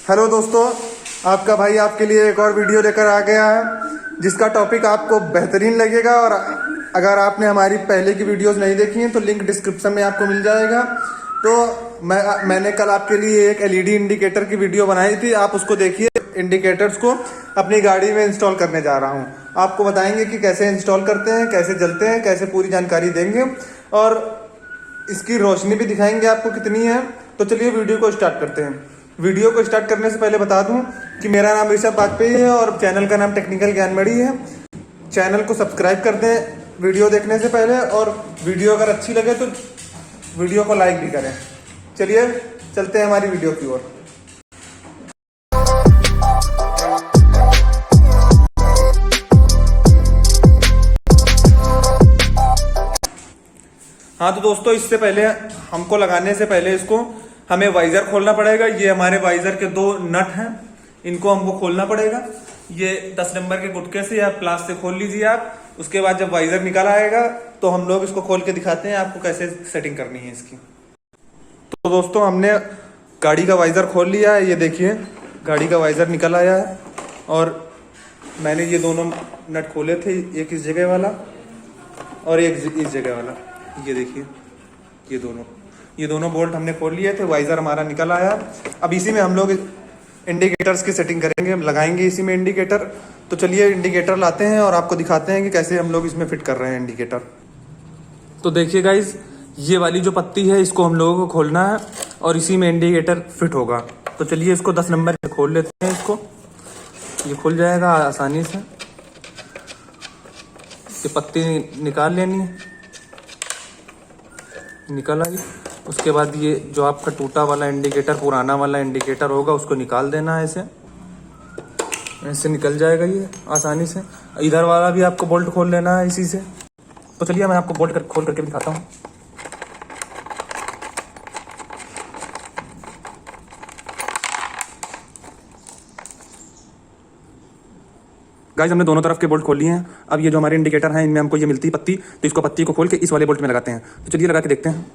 Hello दोस्तों, आपका भाई आपके लिए एक और वीडियो लेकर आ गया है जिसका टॉपिक आपको बेहतरीन लगेगा। और अगर आपने हमारी पहले की वीडियोस नहीं देखी हैं तो लिंक डिस्क्रिप्शन में आपको मिल जाएगा। तो मैंने कल आपके लिए एक एलईडी इंडिकेटर की वीडियो बनाई थी, आप उसको देखिए। इंडिकेटर्स को अपनी गाड़ी में इंस्टॉल करने जा रहा हूँ। आपको बताएंगे कि कैसे इंस्टॉल करते हैं, कैसे जलते हैं, कैसे पूरी जानकारी देंगे और इसकी रोशनी भी दिखाएंगे आपको कितनी है। तो चलिए वीडियो को स्टार्ट करते हैं। वीडियो को स्टार्ट करने से पहले बता दूं कि मेरा नाम ऋषभ वाजपेयी है और चैनल का नाम टेक्निकल ज्ञानमणि है। चैनल को सब्सक्राइब कर दें वीडियो देखने से पहले, और वीडियो अगर अच्छी लगे तो वीडियो को लाइक भी करें। चलिए चलते हैं हमारी वीडियो की ओर। हाँ तो दोस्तों, इससे पहले हमको लगाने से पहले इसको हमें वाइजर खोलना पड़ेगा। ये हमारे वाइजर के दो नट हैं, इनको हमको खोलना पड़ेगा। ये 10 नंबर के गुटके से या प्लास से खोल लीजिए आप। उसके बाद जब वाइजर निकल आएगा तो हम लोग इसको खोल के दिखाते हैं आपको कैसे सेटिंग करनी है इसकी। तो दोस्तों, हमने गाड़ी का वाइजर खोल लिया है। ये देखिए गाड़ी का वाइजर निकल आया है और मैंने ये दोनों नट खोले थे, एक इस जगह वाला और एक इस जगह वाला। ये देखिए ये दोनों बोल्ट हमने खोल लिए थे। वाइजर हमारा निकल आया। अब इसी में हम लोग इंडिकेटर्स की सेटिंग करेंगे, हम लगाएंगे इसी में इंडिकेटर। तो चलिए इंडिकेटर लाते हैं और आपको दिखाते हैं कि कैसे हम लोग इसमें फिट कर रहे हैं इंडिकेटर। तो देखिए गाइज, ये वाली जो पत्ती है इसको हम लोगों को खोलना है और इसी में इंडिकेटर फिट होगा। तो चलिए इसको 10 नंबर से खोल लेते हैं। इसको ये खुल जाएगा आसानी से। ये पत्ती निकाल लेनी है, निकल आई। उसके बाद ये जो आपका टूटा वाला इंडिकेटर, पुराना वाला इंडिकेटर होगा, उसको निकाल देना है। ऐसे निकल जाएगा ये आसानी से। इधर वाला भी आपको बोल्ट खोल लेना है इसी से। तो चलिए मैं आपको बोल्ट खोल करके दिखाता हूँ। गाइस, हमने दोनों तरफ के बोल्ट खोल लिए हैं। अब ये जो हमारे इंडिकेटर हैं इनमें हमको ये मिलती है पत्ती, तो इसको पत्ती को खोल के इस वाले बोल्ट में लगाते हैं। तो चलिए लगा के देखते हैं।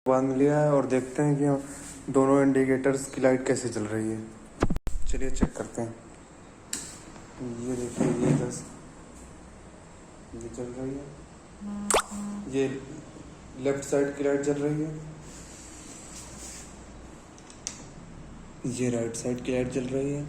बांध लिया है और देखते हैं कि दोनों इंडिकेटर्स की लाइट कैसे चल रही है। चलिए चेक करते हैं। ये देखिए, ये 10 ये चल रही है, ये लेफ्ट साइड की लाइट जल रही है, ये राइट साइड की लाइट जल रही है।